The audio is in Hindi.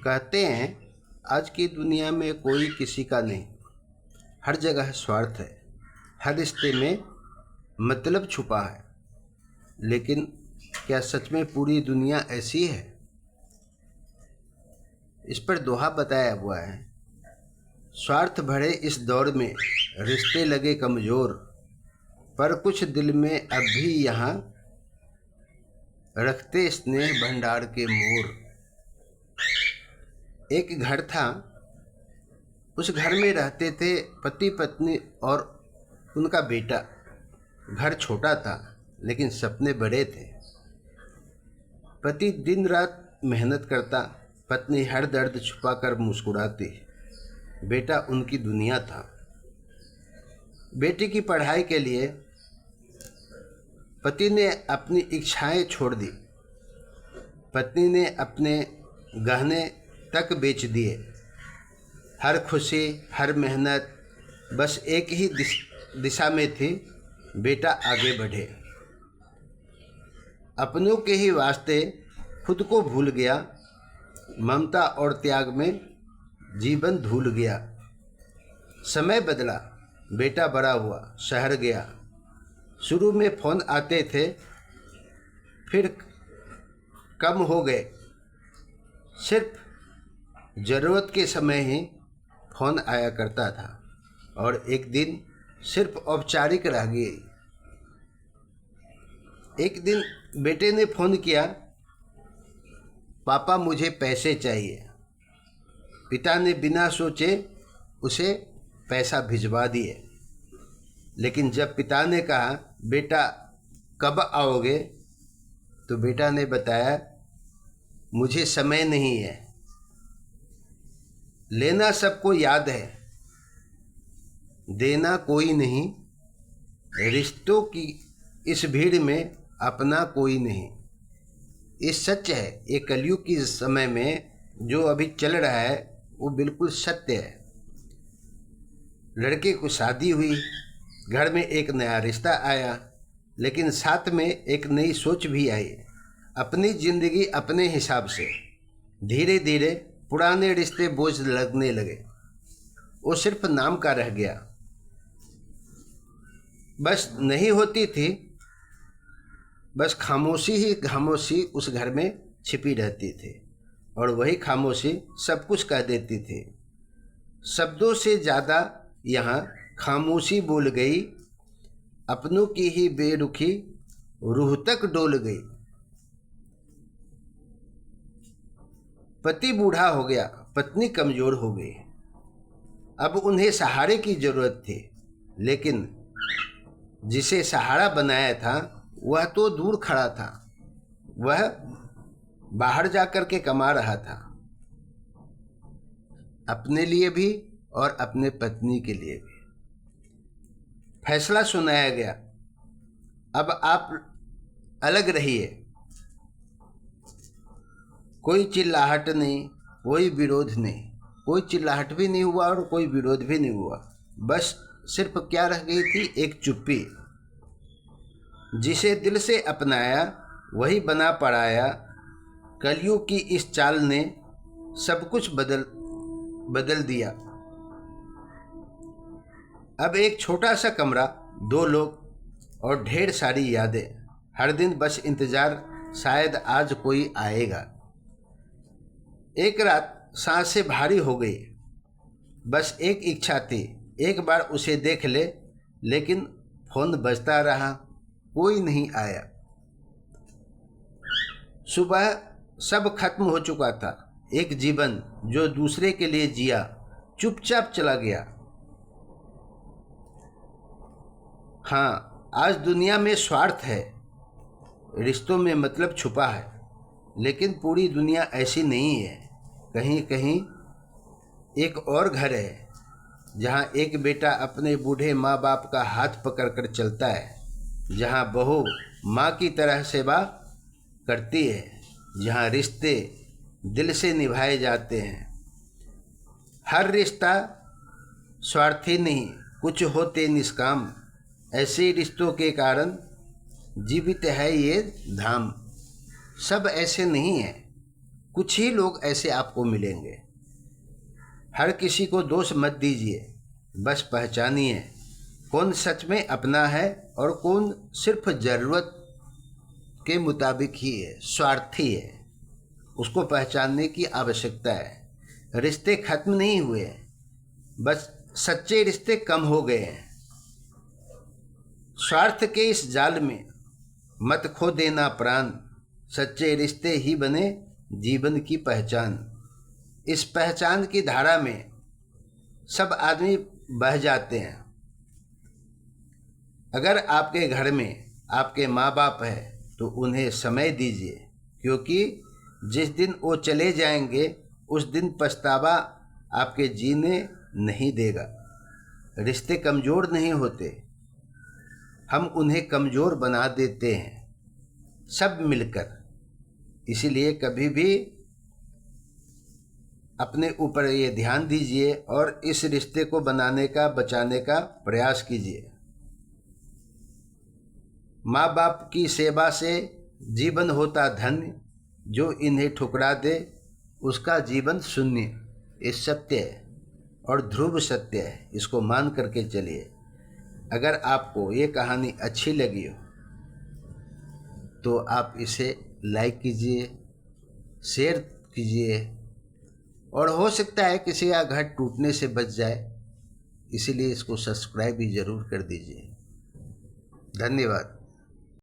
कहते हैं आज की दुनिया में कोई किसी का नहीं, हर जगह स्वार्थ है, हर रिश्ते में मतलब छुपा है। लेकिन क्या सच में पूरी दुनिया ऐसी है? इस पर दोहा बताया हुआ है, स्वार्थ भरे इस दौर में रिश्ते लगे कमज़ोर, पर कुछ दिल में अब भी यहाँ रखते स्नेह भंडार के मोर। एक घर था, उस घर में रहते थे पति पत्नी और उनका बेटा। घर छोटा था लेकिन सपने बड़े थे। पति दिन रात मेहनत करता, पत्नी हर दर्द छुपाकर मुस्कुराती। बेटा उनकी दुनिया था। बेटी की पढ़ाई के लिए पति ने अपनी इच्छाएं छोड़ दी, पत्नी ने अपने गहने तक बेच दिए। हर खुशी, हर मेहनत बस एक ही दिशा में थी, बेटा आगे बढ़े। अपनों के ही वास्ते खुद को भूल गया, ममता और त्याग में जीवन धूल गया। समय बदला, बेटा बड़ा हुआ, शहर गया। शुरू में फ़ोन आते थे, फिर कम हो गए। सिर्फ ज़रूरत के समय ही फ़ोन आया करता था और एक दिन सिर्फ औपचारिक रह गई। एक दिन बेटे ने फ़ोन किया, पापा मुझे पैसे चाहिए। पिता ने बिना सोचे उसे पैसा भिजवा दिए। लेकिन जब पिता ने कहा, बेटा कब आओगे, तो बेटा ने बताया, मुझे समय नहीं है। लेना सबको याद है, देना कोई नहीं। रिश्तों की इस भीड़ में अपना कोई नहीं। ये सच है, ये कलयुग के समय में जो अभी चल रहा है वो बिल्कुल सत्य है। लड़के को शादी हुई, घर में एक नया रिश्ता आया, लेकिन साथ में एक नई सोच भी आई। अपनी ज़िंदगी अपने हिसाब से। धीरे धीरे पुराने रिश्ते बोझ लगने लगे, वो सिर्फ नाम का रह गया। बस नहीं होती थी, बस खामोशी ही खामोशी उस घर में छिपी रहती थी, और वही खामोशी सब कुछ कह देती थी। शब्दों से ज़्यादा यहाँ खामोशी बोल गई, अपनों की ही बेरुखी रूह तक डोल गई। पति बूढ़ा हो गया, पत्नी कमज़ोर हो गई। अब उन्हें सहारे की ज़रूरत थी, लेकिन जिसे सहारा बनाया था वह तो दूर खड़ा था। वह बाहर जाकर के कमा रहा था, अपने लिए भी और अपने पत्नी के लिए भी। फैसला सुनाया गया, अब आप अलग रहिए। कोई चिल्लाहट नहीं, कोई विरोध नहीं। कोई चिल्लाहट भी नहीं हुआ और कोई विरोध भी नहीं हुआ। बस सिर्फ क्या रह गई थी, एक चुप्पी। जिसे दिल से अपनाया वही बना पड़ाया। कलयुग की इस चाल ने सब कुछ बदल दिया। अब एक छोटा सा कमरा, 2 लोग और ढेर सारी यादें। हर दिन बस इंतज़ार, शायद आज कोई आएगा। एक रात सांसें भारी हो गई। बस एक इच्छा थी, एक बार उसे देख ले, लेकिन फ़ोन बजता रहा, कोई नहीं आया। सुबह सब खत्म हो चुका था। एक जीवन जो दूसरे के लिए जिया चुपचाप चला गया। हाँ, आज दुनिया में स्वार्थ है, रिश्तों में मतलब छुपा है, लेकिन पूरी दुनिया ऐसी नहीं है। कहीं कहीं एक और घर है, जहाँ एक बेटा अपने बूढ़े माँ बाप का हाथ पकड़कर चलता है, जहाँ बहू माँ की तरह सेवा करती है, जहाँ रिश्ते दिल से निभाए जाते हैं। हर रिश्ता स्वार्थी नहीं, कुछ होते निष्काम। ऐसे रिश्तों के कारण जीवित है ये धाम। सब ऐसे नहीं हैं। कुछ ही लोग ऐसे आपको मिलेंगे। हर किसी को दोष मत दीजिए, बस पहचानिए कौन सच में अपना है और कौन सिर्फ ज़रूरत के मुताबिक ही है, स्वार्थी है। उसको पहचानने की आवश्यकता है। रिश्ते खत्म नहीं हुए, बस सच्चे रिश्ते कम हो गए हैं। स्वार्थ के इस जाल में मत खो देना प्राण, सच्चे रिश्ते ही बने जीवन की पहचान। इस पहचान की धारा में सब आदमी बह जाते हैं। अगर आपके घर में आपके माँ बाप है तो उन्हें समय दीजिए, क्योंकि जिस दिन वो चले जाएंगे उस दिन पछतावा आपके जीने नहीं देगा। रिश्ते कमज़ोर नहीं होते, हम उन्हें कमज़ोर बना देते हैं सब मिलकर। इसीलिए कभी भी अपने ऊपर ये ध्यान दीजिए और इस रिश्ते को बनाने का, बचाने का प्रयास कीजिए। माँ बाप की सेवा से जीवन होता धन्य, जो इन्हें ठुकरा दे उसका जीवन शून्य। ये सत्य है और ध्रुव सत्य है, इसको मान करके चलिए। अगर आपको ये कहानी अच्छी लगी हो तो आप इसे लाइक कीजिए, शेयर कीजिए, और हो सकता है किसी का घर टूटने से बच जाए, इसीलिए इसको सब्सक्राइब भी ज़रूर कर दीजिए। धन्यवाद।